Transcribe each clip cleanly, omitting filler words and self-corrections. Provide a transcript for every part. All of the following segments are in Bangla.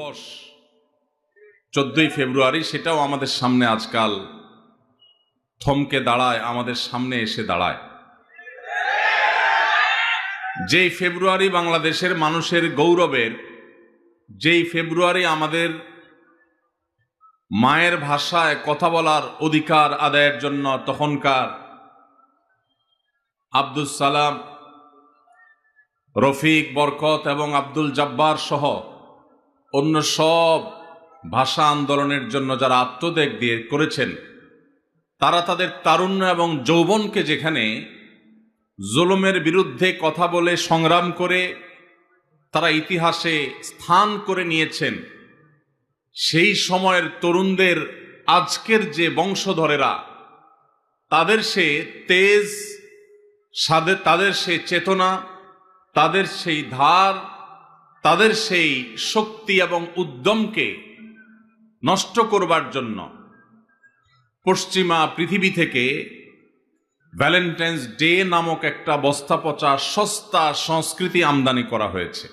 দিবস 14ই ফেব্রুয়ারি, সেটাও আমাদের সামনে আজকাল থমকে দাঁড়ায়, আমাদের সামনে এসে দাঁড়ায়। যেই ফেব্রুয়ারি বাংলাদেশের মানুষের গৌরবের, যেই ফেব্রুয়ারি আমাদের মায়ের ভাষায় কথা বলার অধিকার আদায়ের জন্য তখনকার আব্দুল সালাম, রফিক, বরকত এবং আব্দুল জব্বার সহ অন্য সব ভাষা আন্দোলনের জন্য যারা আত্মত্যাগ দিয়ে করেছেন, তারা তাদের তারুণ্য এবং যৌবনকে যেখানে জুলুমের বিরুদ্ধে কথা বলে সংগ্রাম করে তারা ইতিহাসে স্থান করে নিয়েছেন, সেই সময়ের তরুণদের আজকের যে বংশধরেরা, তাদের সে তেজ, তাদের সেই চেতনা, তাদের সেই ধার, তাদের সেই শক্তি এবং উদ্যমকে নষ্ট করবার জন্য পশ্চিমা পৃথিবী থেকে ভ্যালেন্টাইন্স ডে নামক একটা বস্তা পচা সস্তা সংস্কৃতি আমদানি করা হয়েছে।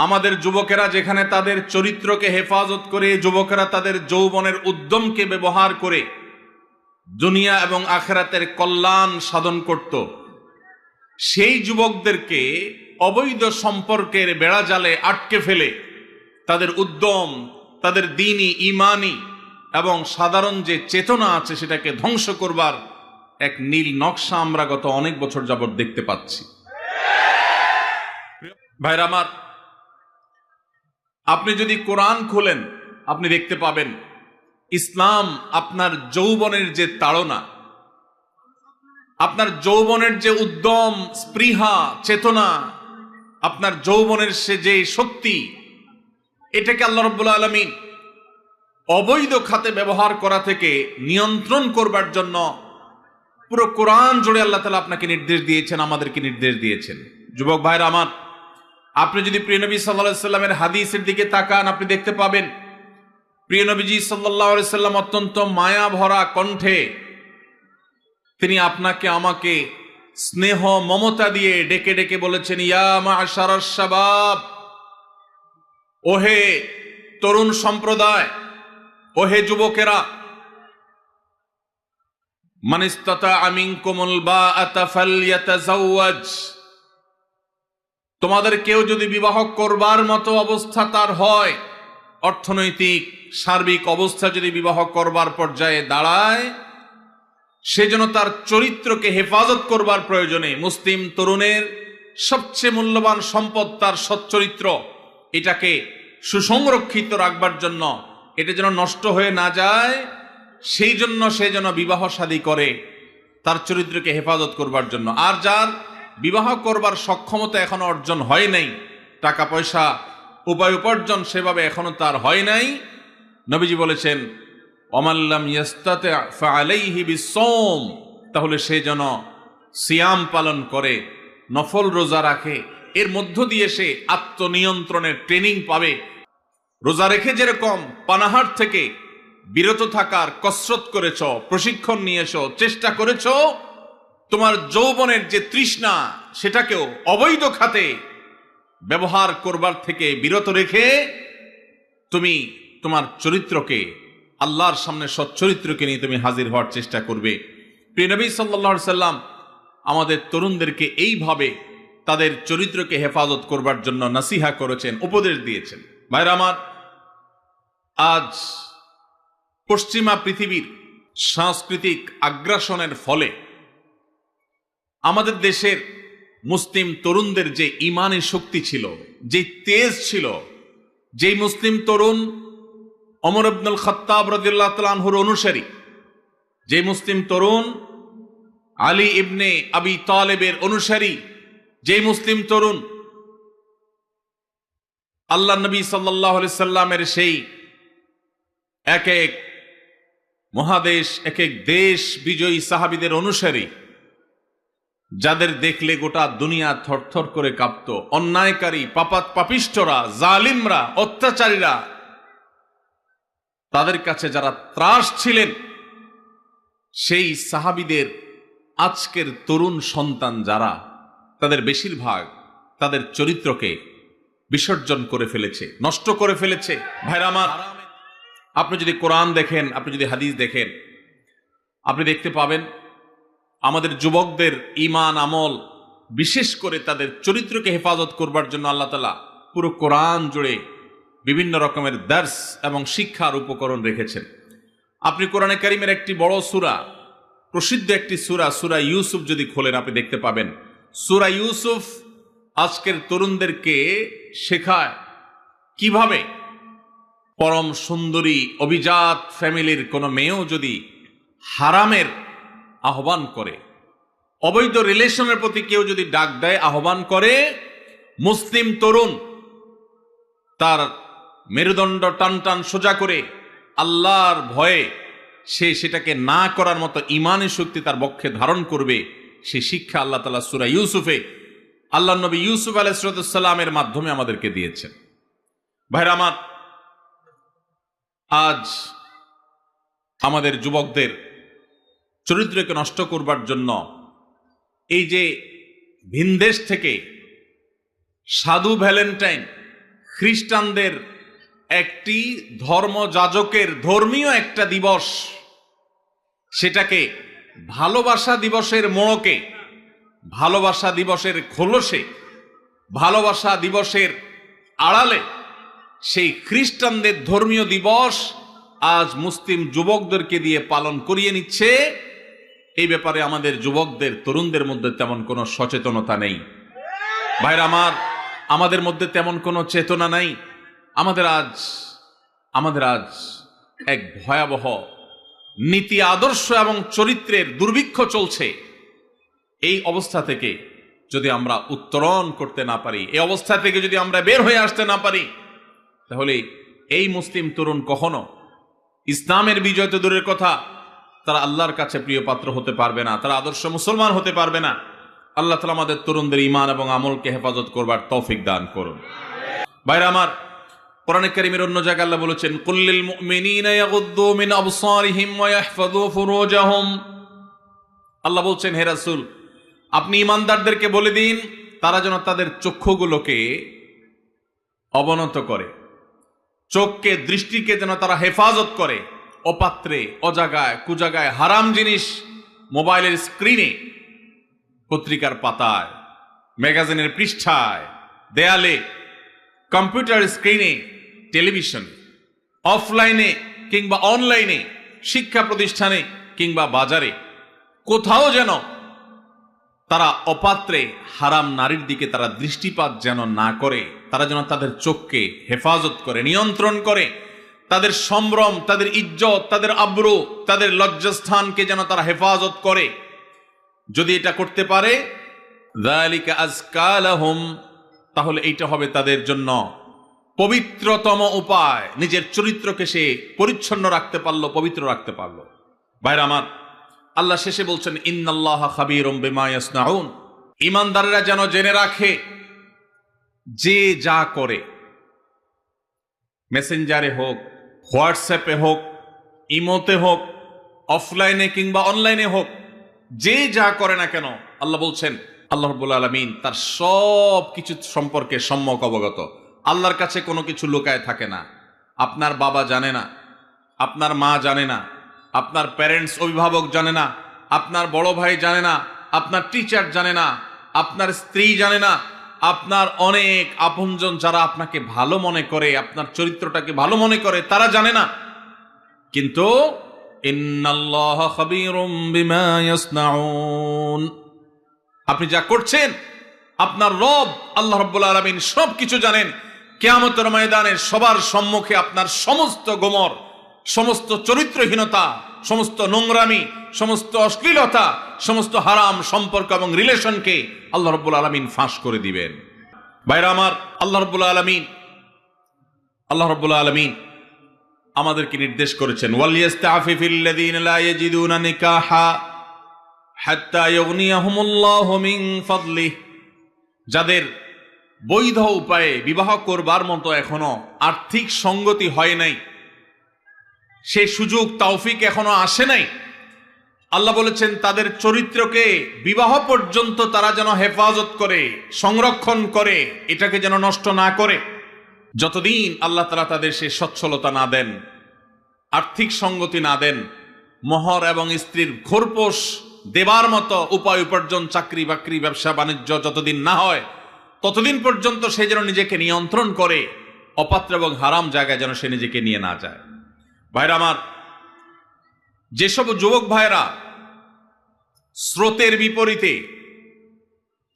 আমাদের যুবকেরা যেখানে তাদের চরিত্রকে হেফাজত করে, যুবকেরা তাদের যৌবনের উদ্যমকে ব্যবহার করে দুনিয়া এবং আখিরাতের কল্যাণ সাধন করত, সেই যুবকদেরকে অবৈধ সম্পর্কের বেড়াজালে আটকে ফেলে তাদের উদ্যম, তাদের দ্বীনি, ঈমানি এবং সাধারণ যে চেতনা আছে সেটাকে ধ্বংস করবার এক নীল নকশা আমরা গত অনেক বছর যাবৎ দেখতে পাচ্ছি। ভাইরা আমার, আপনি যদি কোরআন খোলেন আপনি দেখতে পাবেন ইসলাম আপনার যৌবনের যে তাড়না, আপনার যৌবনের যে উদ্যম, স্পৃহা, চেতনা, আপনার যৌবনের সে যে শক্তি, এটাকে আল্লাহ রাব্বুল আলামিন অবৈধ খাতে ব্যবহার করা থেকে নিয়ন্ত্রণ করবার জন্য পুরো কোরআন জুড়ে আল্লাহ তাআলা আপনাকে নির্দেশ দিয়েছেন, আমাদেরকে নির্দেশ দিয়েছেন। যুবক ভাইরা আমার, আপনি যদি প্রিয় নবী সাল্লাল্লাহু আলাইহি সাল্লামের হাদিসের দিকে তাকান, আপনি দেখতে পাবেন প্রিয় নবীজি সাল্লাল্লাহু আলাইহি সাল্লাম অত্যন্ত মায়া ভরা কণ্ঠে তিনি আপনাকে আমাকে স্নেহ মমতা দিয়ে ডেকে ডেকে বলেছেন, ইয়া মা'শারাশ শাবাব, ওহে তরুণ সম্প্রদায়, ওহে যুবকেরা, মান ইসতাতা'a মিনকুমুল বাআতা ফালইয়াতাযাওয়াজ, তোমাদের কেউ যদি বিবাহ করবার মতো অবস্থা তার হয়, অর্থনৈতিক সার্বিক অবস্থা যদি বিবাহ করবার পর্যায়ে দাঁড়ায়, সেজন্য তার চরিত্রকে হেফাজত করবার প্রয়োজনে মুসলিম তরুণের সবচেয়ে মূল্যবান সম্পদ তার সচ্চরিত্র, এটাকে সুসংরক্ষিত রাখবার জন্য, এটা যেন নষ্ট হয়ে না যায়, সেই জন্য সে যেন বিবাহ শাদী করে তার চরিত্রকে হেফাজত করবার জন্য। আর যার বিবাহ করবার সক্ষমতা এখনো অর্জন হয় নাই, টাকা পয়সা উপায় উপার্জন সেভাবে এখনো তার হয় নাই, নবীজি বলেছেন ওমাল্লাম ইয়াস্তাতি' ফাআলাইহি বিসসাওম, তাহলে সে যেন সিয়াম পালন করে, নফল রোজা রাখে, এর মধ্য দিয়ে সে আত্মনিয়ন্ত্রণের ট্রেনিং পাবে। রোজা রেখে যেরকম পানাহার থেকে বিরত থাকার কসরত করেছ, প্রশিক্ষণ নিয়েছ, চেষ্টা করেছ, তোমার যৌবনের যে তৃষ্ণা সেটাকেও অবৈধ খাতে ব্যবহার করবার থেকে বিরত রেখে তুমি তোমার চরিত্রকে, আল্লাহর সামনে সচ্চরিত্রকে নিয়ে তুমি হাজির হওয়ার চেষ্টা করবে। প্রিয় নবী সাল্লাল্লাহু আলাইহি সাল্লাম আমাদের তরুণদেরকে এইভাবে তাদের চরিত্রকে হেফাজত করবার জন্য নসিহা করেছেন, উপদেশ দিয়েছেন। ভাইরা আমার, আজ পশ্চিমা পৃথিবীর সাংস্কৃতিক আগ্রাসনের ফলে আমাদের দেশের মুসলিম তরুণদের যে ঈমানি শক্তি ছিল, যে তেজ ছিল, যেই মুসলিম তরুণ ওমর ইবনুল খাত্তাব রাদিয়াল্লাহু তাআলা আনহুর অনুসারী, যে মুসলিম তরুণ আলী ইবনে আবি তালেবের অনুসারী, যে মুসলিম তরুণ আল্লাহ নবী সাল্লাল্লাহু আলাইহি সাল্লামের সেই এক এক মহাদেশ, এক এক দেশ বিজয়ী সাহাবীদের অনুসারী, যাদের দেখলে গোটা দুনিয়া থরথর করে কাঁপত, অন্যায়কারী, পাপিষ্ঠরা, জালিমরা, অত্যাচারীরা, তাদের কাছে যারা ত্রাস ছিলেন, সেই সাহাবীদের আজকের তরুণ সন্তান যারা, তাদের বেশিরভাগ তাদের চরিত্রকে বিসর্জন করে ফেলেছে, নষ্ট করে ফেলেছে। ভাইরা আমার, আপনি যদি কোরআন দেখেন, আপনি যদি হাদিস দেখেন, আপনি দেখতে পাবেন আমাদের যুবকদের ঈমান আমল, বিশেষ করে তাদের চরিত্রকে হেফাজত করবার জন্য আল্লাহ তাআলা পুরো কোরআন জুড়ে বিভিন্ন রকমের দার্স এবং শিক্ষার উপকরণ রেখেছেন। আপনি কোরআনে কারীমের একটি বড় সূরা, প্রসিদ্ধ একটি সূরা, সূরা ইউসুফ যদি খোলেন, আপনি দেখতে পাবেন সূরা ইউসুফ আজকের তরুণদেরকে শেখায় কিভাবে পরম সুন্দরী অভিজাত ফ্যামিলির কোনো মেয়েও যদি হারামের আহ্বান করে, অবৈধ রিলেশনের প্রতি কেউ যদি ডাক দেয়, আহ্বান করে, মুসলিম তরুণ তার মেরুদণ্ড টান টান সোজা করে আল্লাহর ভয়ে সে সেটাকে না করার মতো ঈমানী শক্তি তার বক্ষে ধারণ করবে। সে শিক্ষা আল্লাহ তাআলা সূরা ইউসুফে আল্লাহ নবী ইউসুফ আলাইহিস সালামের মাধ্যমে আমাদেরকে দিয়েছেন। ভাইরা আমার, আজ আমাদের যুবকদের চরিত্রকে নষ্ট করবার জন্য এই যে ভিনদেশ থেকে সাধু ভ্যালেন্টাইন, খ্রিস্টানদের একটি ধর্মযাজকের ধর্মীয় একটা দিবস, সেটাকে ভালোবাসা দিবসের মোড়কে, ভালোবাসা দিবসের খোলসে, ভালোবাসা দিবসের আড়ালে সেই খ্রিস্টানদের ধর্মীয় দিবস আজ মুসলিম যুবকদেরকে দিয়ে পালন করিয়ে নিচ্ছে। এই ব্যাপারে আমাদের যুবকদের, তরুণদের মধ্যে তেমন কোনো সচেতনতা নেই। ভাইরা আমার, আমাদের মধ্যে তেমন কোনো চেতনা নাই। আমাদের আজ এক ভয়াবহ নীতি, আদর্শ এবং চরিত্রের দুর্ভিক্ষ চলছে। এই অবস্থা থেকে যদি আমরা উত্তরণ করতে না পারি, এই অবস্থা থেকে যদি আমরা বের হয়ে আসতে না পারি, তাহলে এই মুসলিম তরুণ কখনো ইসলামের বিজয় তো দূরের কথা, তারা আল্লাহর কাছে প্রিয় পাত্র হতে পারবে না, তারা আদর্শ মুসলমান হতে পারবে না। আল্লাহ তাআলা আমাদের তরুণদের ঈমান এবং আমলকে হেফাজত করবার তৌফিক দান করুন। ভাইরা আমার, কোরআনে কারীমের অন্য জায়গায় আল্লাহ বলেছেন, কুল্লিল মুমিনিনা ইয়াগুদ্দু মিন আবসারিহিম ওয়া ইয়াহফাযু ফুরুজাহুম। আল্লাহ বলছেন, হে রাসূল, আপনি ঈমানদারদেরকে বলে দিন তারা যেন তাদের চক্ষুগুলোকে অবনত করে, চোখকে, দৃষ্টিকে যেন তারা হেফাজত করে। অপাত্রে, অজাগায়, কুজাগায়, হারাম জিনিস, মোবাইলের স্ক্রিনে, পত্রিকার পাতায়, ম্যাগাজিনের পৃষ্ঠায়, দেয়ালে, কম্পিউটার স্ক্রিনে, টেলিভিশনে, অফলাইনে কিংবা অনলাইনে, শিক্ষা প্রতিষ্ঠানে কিংবা বাজারে, কোথাও যেন তারা অপাত্রে হারাম নারীর দিকে তারা দৃষ্টিপাত যেন না করে। তারা যেন তাদের চোখকে হেফাজত করে, নিয়ন্ত্রণ করে, তাদের সম্ভ্রম, তাদের ইজ্জত, তাদের আব্রু, তাদের লজ্জাস্থানকে যেন তারা হেফাজত করে। যদি এটা করতে পারে, যালিকা আযকা লাহুম, তাহলে এইটা হবে তাদের জন্য পবিত্রতম উপায়। নিজের চরিত্রকে সে পরিচ্ছন্ন রাখতে পারলো, পবিত্র রাখতে পারলো। ভাইরা আমার, আল্লাহ শেষে বলছেন, ইন্নাল্লাহা খাবীরুম বিমা ইয়াসনাউন। ঈমানদাররা যেন জেনে রাখে, যে যা করে, মেসেঞ্জারে হোক, হোয়াটসঅ্যাপে হোক, ইমোতে হোক, অফলাইনে কিংবা অনলাইনে হোক, যে যা করে না কেন, আল্লাহ বলছেন, আল্লাহ রাব্বুল আলামিন তার সব কিছু সম্পর্কে সম্যক অবগত। আল্লাহর কাছে কোনো কিছু লুকায় থাকে না। আপনার বাবা জানে না, আপনার মা জানে না, আপনার প্যারেন্টস, অভিভাবক জানে না, আপনার বড় ভাই জানে না, আপনার টিচার জানে না, আপনার স্ত্রী জানে না, আপনার অনেক আপনজন যারা আপনাকে ভালো মনে করে, আপনার চরিত্রটাকে ভালো মনে করে, তারা জানে না। কিন্তু ইন্নাল্লাহা খাবীরুম বিমা ইয়াসনাউন, আপনি যা করছেন আপনার রব আল্লাহ রাব্বুল আলামিন সবকিছু জানেন। কিয়ামতের ময়দানে সবার সম্মুখে আপনার সমস্ত গোমর, সমস্ত চরিত্রহীনতা, সমস্ত নোংরামি, সমস্ত অশ্লীলতা, সমস্ত হারাম সম্পর্ক এবং রিলেশনকে আল্লাহ রাব্বুল আলামিন ফাঁস করে দিবেন। ভাইরা আমার, আল্লাহ রাব্বুল আলামিন আমাদেরকে নির্দেশ করেছেন, ওয়ালিয়াস্তাফিফিল্লাযীনা লা ইয়াজিদুনা নিকাহা হাত্তা ইউগনিয়াহুমুল্লাহু মিন ফাদলিহি, যাদের বৈধ উপায়ে বিবাহ করবার মতো এখনো আর্থিক সঙ্গতি হয় নাই, সেই সুযোগ তৌফিক এখনো আসে নাই, আল্লাহ বলেছেন তাদের চরিত্রকে বিবাহ পর্যন্ত তারা যেন হেফাজত করে, সংরক্ষণ করে, এটাকে যেন নষ্ট না করে। যতদিন আল্লাহ তাআলা তাদের সে সচ্ছলতা না দেন, আর্থিক সঙ্গতি না দেন, মোহর এবং স্ত্রীর ঘোরপোষ দেবার মতো উপায় উপার্জন, চাকরি বাকরি, ব্যবসা বাণিজ্য যতদিন না হয়, ততদিন পর্যন্ত সে যেন নিজেকে নিয়ন্ত্রণ করে, অপাত্র এবং হারাম জায়গায় যেন সে নিজেকে নিয়ে না যায়। ভাইরা আমার, যেসব যুবক ভাইরা স্রোতের বিপরীতে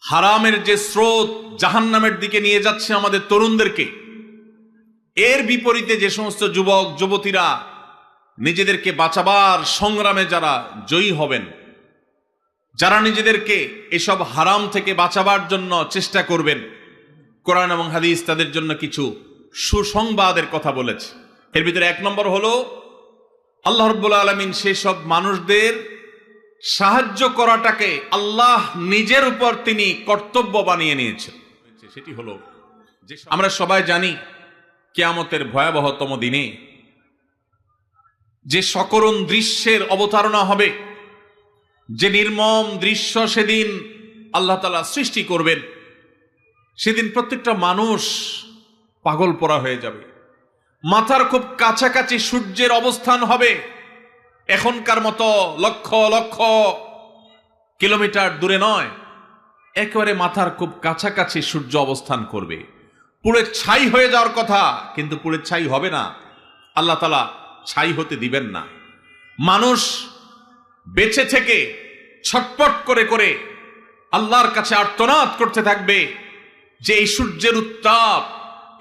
হারামের যে স্রোত জাহান্নামের দিকে নিয়ে যাচ্ছে আমাদের তরুণদেরকে, এর বিপরীতে যে সমস্ত যুবক যুবতীরা নিজেদেরকে বাঁচাবার সংগ্রামে যারা জয়ী হবেন, যারা নিজেদেরকে এসব হারাম থেকে বাঁচাবার জন্য চেষ্টা করবেন, কোরআন এবং হাদিস তাদের জন্য কিছু সুসংবাদের কথা বলেছে। এর ভিতরে এক নম্বর হলো আল্লাহ রাব্বুল আলামিন সেই সব মানুষদের সাহায্য করাটাকে আল্লাহ নিজের উপর তিনি কর্তব্য বানিয়ে নিয়েছেন। সেটি হলো যে আমরা সবাই জানি কিয়ামতের ভয়াবহতম দিনে যে সকরুণ দৃশ্যের অবতারণা হবে, যে নির্মম দৃশ্য সেদিন আল্লাহ তাআলা সৃষ্টি করবেন, সেদিন প্রত্যেকটা মানুষ পাগল পড়া হয়ে যাবে। মাথার খুব কাছাকাছি সূর্যের অবস্থান হবে, এখনকার মতো লক্ষ লক্ষ কিলোমিটার দূরে নয়, একেবারে মাথার খুব কাছাকাছি সূর্য অবস্থান করবে। পুড়ে ছাই হয়ে যাওয়ার কথা, কিন্তু পুড়ে ছাই হবে না, আল্লাহ তাআলা ছাই হতে দিবেন না। মানুষ বেঁচে থেকে ছটপট করে করে আল্লাহর কাছে আর্তনাদ করতে থাকবে যে এই সূর্যের উত্তাপ,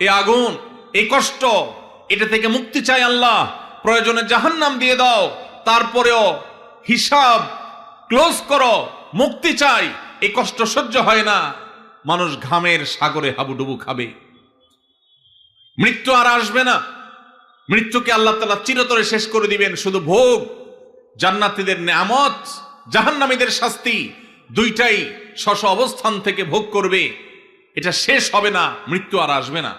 এই আগুন, এই কষ্ট, এটা থেকে মুক্তি চাই আল্লাহ, প্রয়োজনে জাহান্নাম দিয়ে দাও, তারপরেও হিসাব ক্লোজ করো, মুক্তি চাই, এই কষ্ট সহ্য হয় না। মানুষ ঘামের সাগরে হাবুডুবু খাবে। মৃত্যু আর আসবে না, মৃত্যুকে আল্লাহ তাআলা চিরতরে শেষ করে দিবেন। শুধু ভোগ, জান্নাতীদের নেয়ামত, জাহান্নামীদের শাস্তি, দুইটাই স্ব অবস্থান থেকে ভোগ করবে। এটা শেষ হবে না, মৃত্যু আর আসবে না।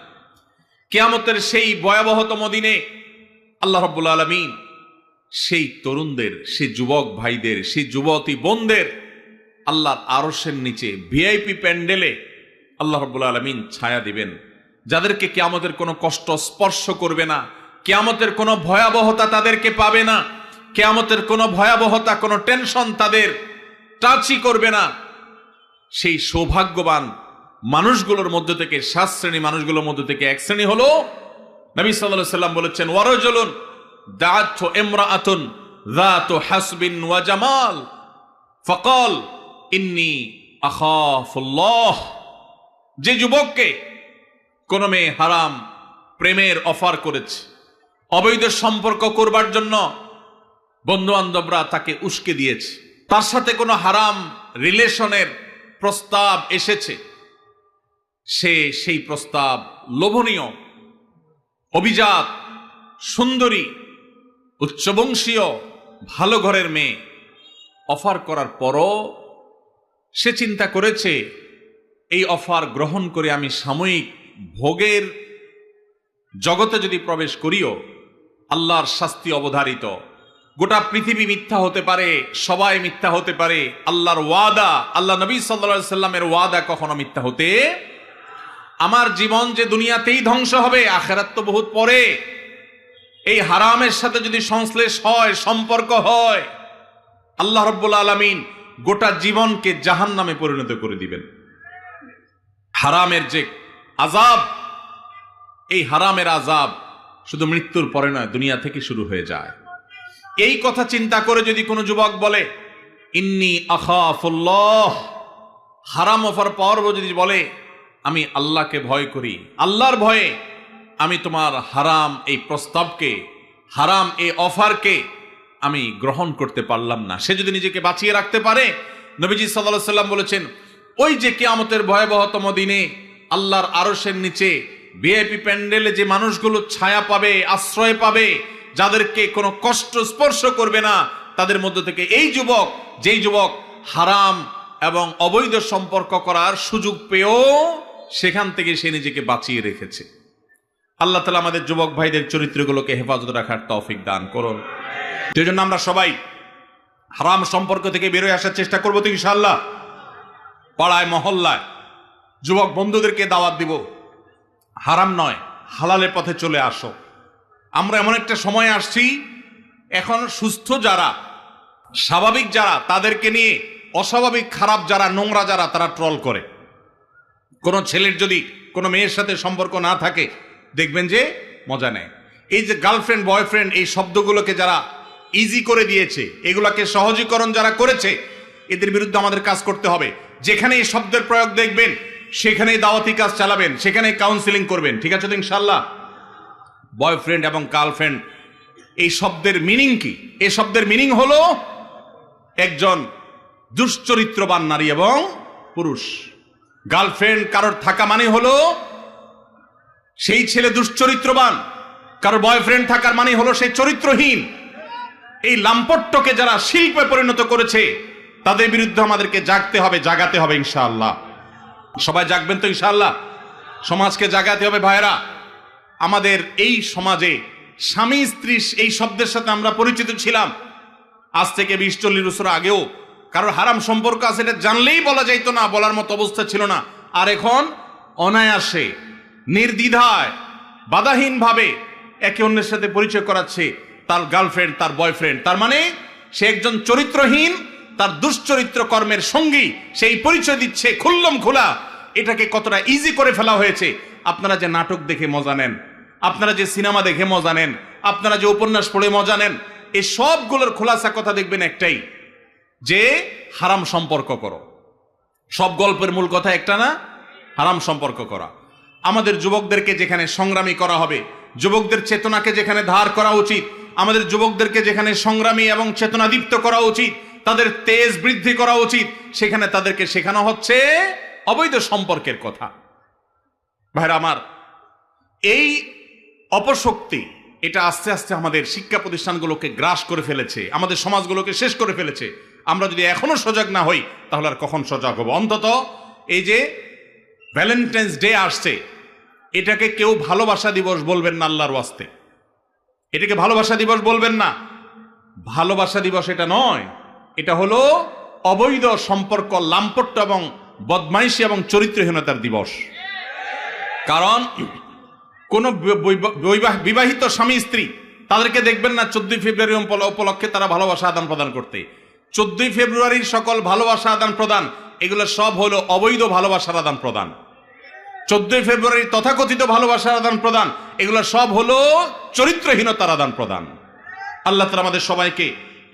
কিয়ামতের সেই ভয়াবহতম দিনে আল্লাহ রাব্বুল আলামিন সেই তরুণদের, সেই যুবক ভাইদের, সেই যুবতী বোনদের আল্লাহর আরশের নিচে ভিআইপি প্যান্ডেলে আল্লাহ রাব্বুল আলামিন ছায়া দিবেন, যাদেরকে কিয়ামতের কোনো কষ্ট স্পর্শ করবে না, কিয়ামতের কোনো ভয়াবহতা তাদেরকে পাবে না, কিয়ামতের কোনো ভয়াবহতা, কোনো টেনশন তাদের টাচই করবে না। সেই সৌভাগ্যবান মানুষগুলোর মধ্যে থেকে, 7 শ্রেণী মানুষগুলোর মধ্যে থেকে এক শ্রেণী হলো, নবী সাল্লাল্লাহু আলাইহি সাল্লাম বলেছেন, ওয়ারাজুলুন দাআতহু ইমরাআতুন যাতু হাসবিন ওয়া জামাল ফাকাল ইন্নী আখাফুল্লাহ। যে যুবককে কোন মেয়ে হারাম প্রেমের অফার করেছে, অবৈধ সম্পর্ক করবার জন্য বন্ধু বান্ধবরা তাকে উস্কে দিয়েছে, তার সাথে কোনো হারাম রিলেশনের প্রস্তাব এসেছে, সে সেই প্রস্তাব লোভনীয়, অভিজাত, সুন্দরী, উচ্চবংশীয়, ভালো ঘরের মেয়ে অফার করার পরও সে চিন্তা করেছে এই অফার গ্রহণ করে আমি সাময়িক ভোগের জগতে যদি প্রবেশ করিও, আল্লাহর শাস্তি অবধারিত, গোটা পৃথিবী মিথ্যা হতে পারে, সবাই মিথ্যা হতে পারে, আল্লাহর ওয়াদা, আল্লাহ নবী সাল্লাল্লাহু আলাইহি সাল্লামের ওয়াদা কখনো মিথ্যা হতে, আমার জীবন যে দুনিয়াতেই ধ্বংস হবে, আখিরাত তো বহুত পরে, এই হারামের সাথে যদি সংশ্লেষ হয়, সম্পর্ক হয়, আল্লাহ রাব্বুল আলামিন গোটা জীবনকে জাহান্নামে পরিণত করে দিবেন। হারামের যে আযাব, এই হারামের আযাব শুধু মৃত্যুর পরে নয়, দুনিয়া থেকে শুরু হয়ে যায়। এই কথা চিন্তা করে যদি কোনো যুবক বলে ইন্নী আখাফুল্লাহ, হারাম অফার পাওয়ার যদি বলে আমি আল্লাহকে ভয় করি, আল্লাহর ভয়ে আমি তোমার হারাম এই প্রস্তাবকে, হারাম এই অফারকে আমি গ্রহণ করতে পারলাম না, সে যদি নিজেকে বাঁচিয়ে রাখতে পারে, নবীজি সাল্লাল্লাহু আলাইহি সাল্লাম বলেছেন, ওই যে কিয়ামতের ভয়াবহতম দিনে আল্লাহর আরশের নিচে ভিআইপি প্যান্ডেলে যে মানুষগুলো ছায়া পাবে, আশ্রয় পাবে, যাদেরকে কোনো কষ্ট স্পর্শ করবে না, তাদের মধ্য থেকে এই যুবক, যেই যুবক হারাম এবং অবৈধ সম্পর্ক করার সুযোগ পেয়েও সেখান থেকে সে নিজেকে বাঁচিয়ে রেখেছে। আল্লাহ তাআলা আমাদের যুবক ভাইদের চরিত্রগুলোকে হেফাজত রাখার তৌফিক দান করুন। সেই জন্য আমরা সবাই হারাম সম্পর্ক থেকে বেরোয় আসার চেষ্টা করবো তো ইনশাআল্লাহ। পাড়ায় মহল্লায় যুবক বন্ধুদেরকে দাওয়াত দিব, হারাম নয় হালালের পথে চলে আসো। আমরা এমন একটা সময় আসছি, এখন সুস্থ যারা, স্বাভাবিক যারা, তাদেরকে নিয়ে অস্বাভাবিক খারাপ যারা, নোংরা যারা, তারা ট্রল করে। কোনো ছেলের যদি কোনো মেয়ের সাথে সম্পর্ক না থাকে, দেখবেন যে মজা নেয়। এই যে গার্লফ্রেন্ড বয়ফ্রেন্ড এই শব্দগুলোকে যারা ইজি করে দিয়েছে, এগুলাকে সহজীকরণ যারা করেছে, এদের বিরুদ্ধে আমাদের কাজ করতে হবে। যেখানে এই শব্দের প্রয়োগ দেখবেন সেখানেই দাওয়াতি কাজ চালাবেন, সেখানেই কাউন্সিলিং করবেন। ঠিক আছে তো ইনশাআল্লাহ? বয়ফ্রেন্ড এবং গার্লফ্রেন্ড এই শব্দের মিনিং কি? এই শব্দের মিনিং হলো একজন দুশ্চরিত্রবান নারী এবং পুরুষ। গার্লফ্রেন্ড কারোর থাকা মানে হলো সেই ছেলে দুশ্চরিত্রবান, কারোর বয়ফ্রেন্ড থাকার মানে হলো সেই চরিত্রহীন। এই লাম্পট্যকে যারা শিল্পে পরিণত করেছে, তাদের বিরুদ্ধে আমাদেরকে জাগতে হবে, জাগাতে হবে ইনশাআল্লাহ। সবাই জাগবেন তো ইনশাআল্লাহ? সমাজকে জাগাতে হবে ভাইরা। আমাদের এই সমাজে স্বামী স্ত্রী এই শব্দের সাথে আমরা পরিচিত ছিলাম আজ থেকে 20-40 বছর আগেও। কারোর হারাম সম্পর্ক আছে এটা জানলেই বলা যাইতো না, বলার মতো অবস্থা ছিল না। আর এখন অনায়াসে, নির্দ্বিধায়, বাধাহীনভাবে একে অন্যের সাথে পরিচয় করাচ্ছে তার গার্লফ্রেন্ড, তার বয়ফ্রেন্ড। তার মানে সে একজন চরিত্রহীন, তার দুশ্চরিত্র কর্মের সঙ্গী, সেই পরিচয় দিচ্ছে খুল্লম খোলা। এটাকে কতটা ইজি করে ফেলা হয়েছে। আপনারা যে নাটক দেখে মজা নেন, আপনারা যে সিনেমা দেখে মজা নেন, আপনারা যে উপন্যাস পড়ে মজা নেন, এই সবগুলোর খোলাসা কথা দেখবেন একটাই, যে হারাম সম্পর্ক করো। সব গল্পের মূল কথা একটা না, হারাম সম্পর্ক করা। আমাদের যুবকদেরকে যেখানে সংগ্রামী করা হবে, যুবকদের চেতনাকে যেখানে ধার করা উচিত, আমাদের যুবকদেরকে যেখানে সংগ্রামী এবং চেতনাদীপ্ত করা উচিত, তাদের তেজ বৃদ্ধি করা উচিত, সেখানে তাদেরকে শেখানো হচ্ছে অবৈধ সম্পর্কের কথা। ভাইরা আমার, এই অপশক্তি এটা আস্তে আস্তে আমাদের শিক্ষা প্রতিষ্ঠানগুলোকে গ্রাস করে ফেলেছে, আমাদের সমাজগুলোকে শেষ করে ফেলেছে। আমরা যদি এখনো সজাগ না হই তাহলে আর কখন সজাগ হব? অন্তত এই যে ভ্যালেন্টাইন্স ডে আসছে, এটাকে কেউ ভালোবাসা দিবস বলবেন না আল্লাহর ওয়াস্তে। এটাকে ভালোবাসা দিবস বলবেন না। ভালোবাসা দিবস এটা নয়, এটা হলো অবৈধ সম্পর্ক, লাম্পট্য এবং বদমাইশি এবং চরিত্রহীনতার দিবস। কারণ কোন বিবাহিত স্বামী স্ত্রী তাদেরকে দেখবেন না 14 ফেব্রুয়ারি উপলক্ষে তারা ভালোবাসা আদান প্রদান করতে। 14 ফেব্রুয়ারির সকল ভালোবাসা আদান প্রদান এগুলো সব হলো অবৈধ ভালোবাসার আদান প্রদান। 14 ফেব্রুয়ারির তথাকথিত ভালোবাসার আদান প্রদান এগুলো সব হলো চরিত্রহীনতার আদান প্রদান। আল্লাহ তাআলা আমাদের সবাইকে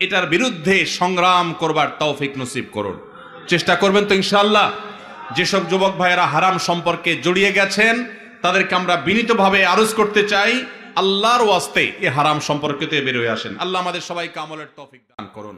এটার বিরুদ্ধে সংগ্রাম করবার তৌফিক নসিব করুন। চেষ্টা করবেন তো ইনশাআল্লাহ? যেসব যুবক ভাইয়েরা হারাম সম্পর্কে জড়িয়ে গেছেন তাদেরকে আমরা বিনীতভাবে আরজ করতে চাই, আল্লাহর ওয়াস্তে এই হারাম সম্পর্কে বের হয়ে আসেন। আল্লাহ আমাদের সবাইকে আমলের তৌফিক দান করুন।